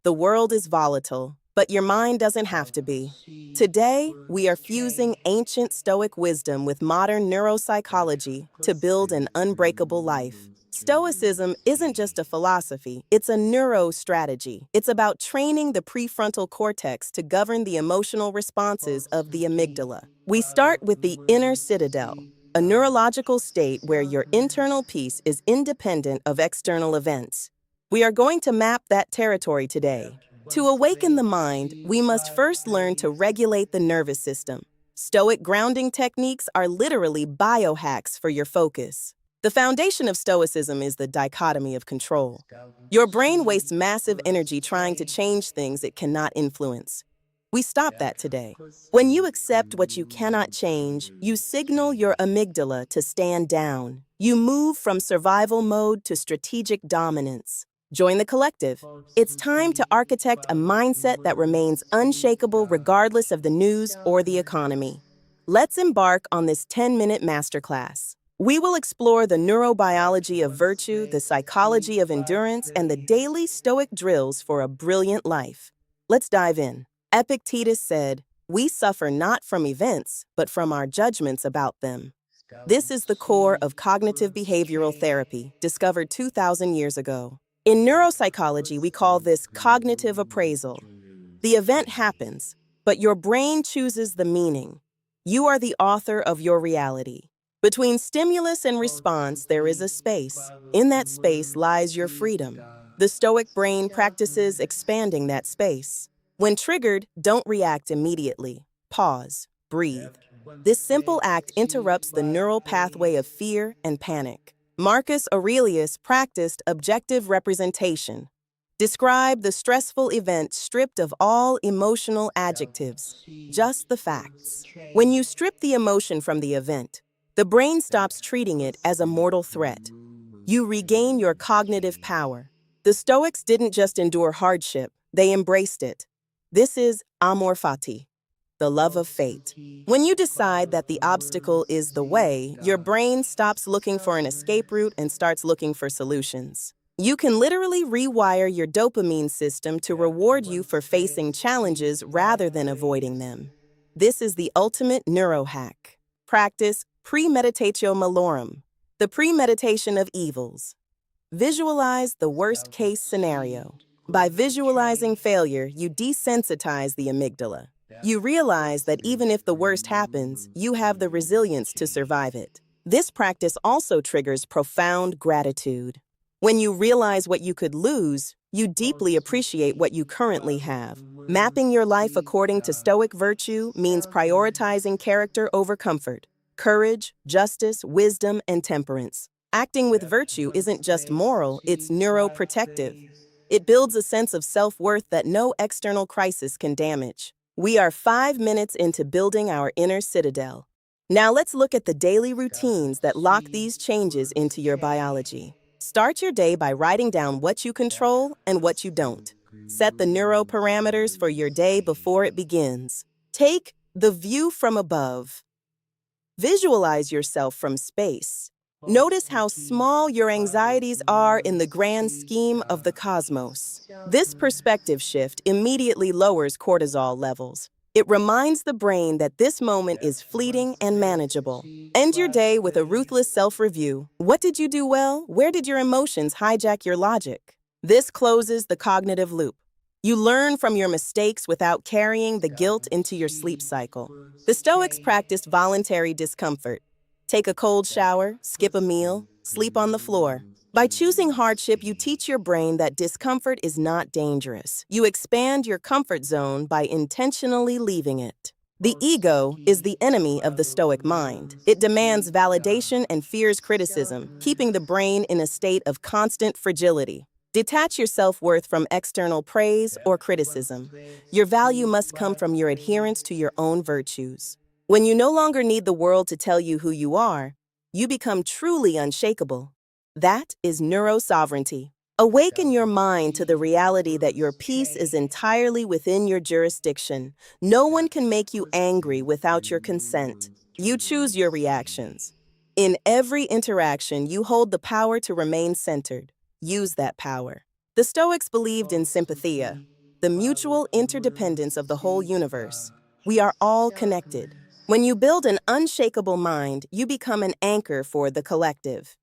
The world is volatile, but your mind doesn't have to be. Today, we are fusing ancient Stoic wisdom with modern neuropsychology to build an unbreakable life. Stoicism isn't just a philosophy, it's a neurostrategy. It's about training the prefrontal cortex to govern the emotional responses of the amygdala. We start with the inner citadel, a neurological state where your internal peace is independent of external events. We are going to map that territory today. To awaken the mind, we must first learn to regulate the nervous system. Stoic grounding techniques are literally biohacks for your focus. The foundation of Stoicism is the dichotomy of control. Your brain wastes massive energy trying to change things it cannot influence. We stop that today. When you accept what you cannot change, you signal your amygdala to stand down. You move from survival mode to strategic dominance. Join the collective. It's time to architect a mindset that remains unshakable regardless of the news or the economy. Let's embark on this 10-minute masterclass. We will explore the neurobiology of virtue, the psychology of endurance, and the daily Stoic drills for a brilliant life. Let's dive in. Epictetus said, "We suffer not from events, but from our judgments about them." This is the core of cognitive behavioral therapy, discovered 2,000 years ago. In neuropsychology, we call this cognitive appraisal. The event happens, but your brain chooses the meaning. You are the author of your reality. Between stimulus and response, there is a space. In that space lies your freedom. The Stoic brain practices expanding that space. When triggered, don't react immediately. Pause, breathe. This simple act interrupts the neural pathway of fear and panic. Marcus Aurelius practiced objective representation. Describe the stressful event stripped of all emotional adjectives, just the facts. When you strip the emotion from the event, the brain stops treating it as a mortal threat. You regain your cognitive power. The Stoics didn't just endure hardship, they embraced it. This is amor fati, the love of fate. When you decide that the obstacle is the way, your brain stops looking for an escape route and starts looking for solutions. You can literally rewire your dopamine system to reward you for facing challenges rather than avoiding them. This is the ultimate neurohack. Practice premeditatio malorum, the premeditation of evils. Visualize the worst-case scenario. By visualizing failure, you desensitize the amygdala. You realize that even if the worst happens, you have the resilience to survive it. This practice also triggers profound gratitude. When you realize what you could lose, you deeply appreciate what you currently have. Mapping your life according to Stoic virtue means prioritizing character over comfort, courage, justice, wisdom, and temperance. Acting with virtue isn't just moral, it's neuroprotective. It builds a sense of self-worth that no external crisis can damage. We are 5 minutes into building our inner citadel. Now let's look at the daily routines that lock these changes into your biology. Start your day by writing down what you control and what you don't. Set the neuroparameters for your day before it begins. Take the view from above. Visualize yourself from space. Notice how small your anxieties are in the grand scheme of the cosmos. This perspective shift immediately lowers cortisol levels. It reminds the brain that this moment is fleeting and manageable. End your day with a ruthless self-review. What did you do well? Where did your emotions hijack your logic? This closes the cognitive loop. You learn from your mistakes without carrying the guilt into your sleep cycle. The Stoics practiced voluntary discomfort. Take a cold shower, skip a meal, sleep on the floor. By choosing hardship, you teach your brain that discomfort is not dangerous. You expand your comfort zone by intentionally leaving it. The ego is the enemy of the Stoic mind. It demands validation and fears criticism, keeping the brain in a state of constant fragility. Detach your self-worth from external praise or criticism. Your value must come from your adherence to your own virtues. When you no longer need the world to tell you who you are, you become truly unshakable. That is neurosovereignty. Awaken your mind to the reality that your peace is entirely within your jurisdiction. No one can make you angry without your consent. You choose your reactions. In every interaction, you hold the power to remain centered. Use that power. The Stoics believed in sympathia. the mutual interdependence of the whole universe. We are all connected. When you build an unshakable mind, you become an anchor for the collective.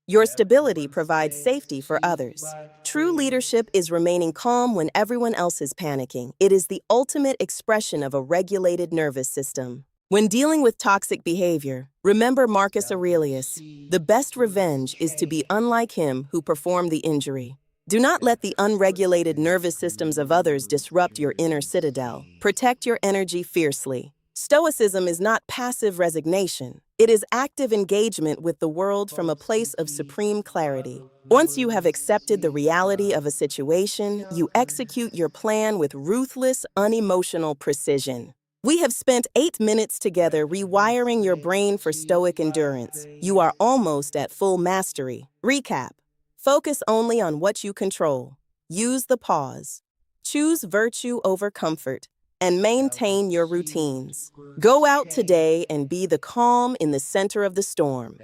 Your stability provides safety for others. True leadership is remaining calm when everyone else is panicking. It is the ultimate expression of a regulated nervous system. When dealing with toxic behavior, remember Marcus Aurelius. The best revenge is to be unlike him who performed the injury. Do not let the unregulated nervous systems of others disrupt your inner citadel. Protect your energy fiercely. Stoicism is not passive resignation. It is active engagement with the world from a place of supreme clarity. Once you have accepted the reality of a situation, you execute your plan with ruthless, unemotional precision. We have spent 8 minutes together rewiring your brain for stoic endurance. You are almost at full mastery. Recap. Focus only on what you control. Use the pause. Choose virtue over comfort. And maintain your routines. Go out today and be the calm in the center of the storm.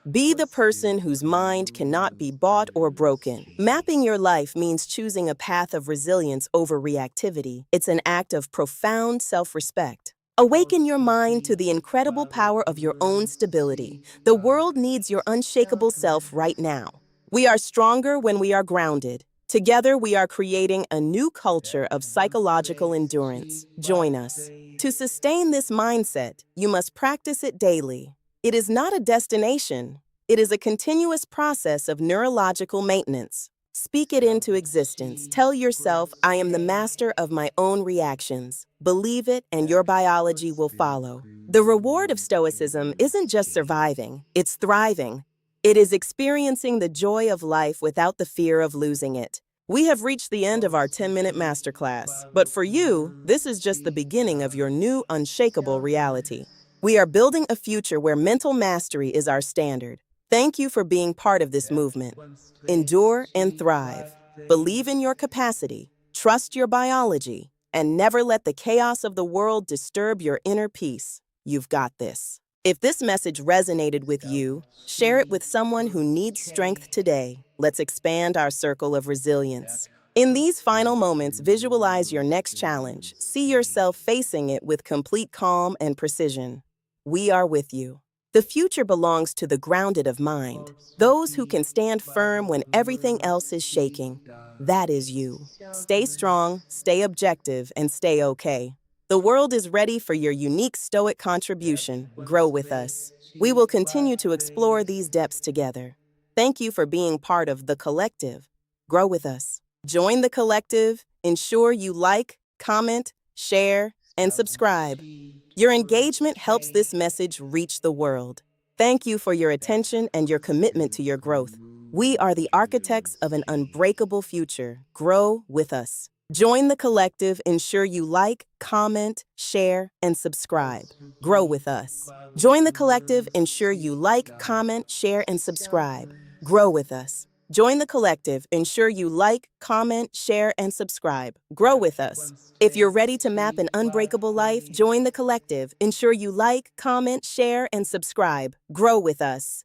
Be the person whose mind cannot be bought or broken. Mapping your life means choosing a path of resilience over reactivity. It's an act of profound self-respect. Awaken your mind to the incredible power of your own stability. The world needs your unshakable self right now. We are stronger when we are grounded. Together, we are creating a new culture of psychological endurance. Join us. To sustain this mindset, you must practice it daily. It is not a destination. It is a continuous process of neurological maintenance. Speak it into existence. Tell yourself, I am the master of my own reactions. Believe it, and your biology will follow. The reward of Stoicism isn't just surviving, it's thriving. It is experiencing the joy of life without the fear of losing it. We have reached the end of our 10-minute masterclass, but for you, this is just the beginning of your new unshakable reality. We are building a future where mental mastery is our standard. Thank you for being part of this movement. Endure and thrive. Believe in your capacity, trust your biology, and never let the chaos of the world disturb your inner peace. You've got this. If this message resonated with you, share it with someone who needs strength today. Let's expand our circle of resilience. In these final moments, visualize your next challenge. See yourself facing it with complete calm and precision. We are with you. The future belongs to the grounded of mind, those who can stand firm when everything else is shaking. That is you. Stay strong, stay objective, and stay okay. The world is ready for your unique stoic contribution. Grow with us. We will continue to explore these depths together. Thank you for being part of the collective. Grow with us. Join the collective. Ensure you like, comment, share, and subscribe. Your engagement helps this message reach the world. Thank you for your attention and your commitment to your growth. We are the architects of an unbreakable future. Grow with us. Join the collective. Ensure you like, comment, share, and subscribe. Grow with us. Join the collective. Ensure you like, comment, share, and subscribe. Grow with us. Join the collective. Ensure you like, comment, share, and subscribe. Grow with us. If you're ready to map an unbreakable life, join the collective. Ensure you like, comment, share, and subscribe. Grow with us.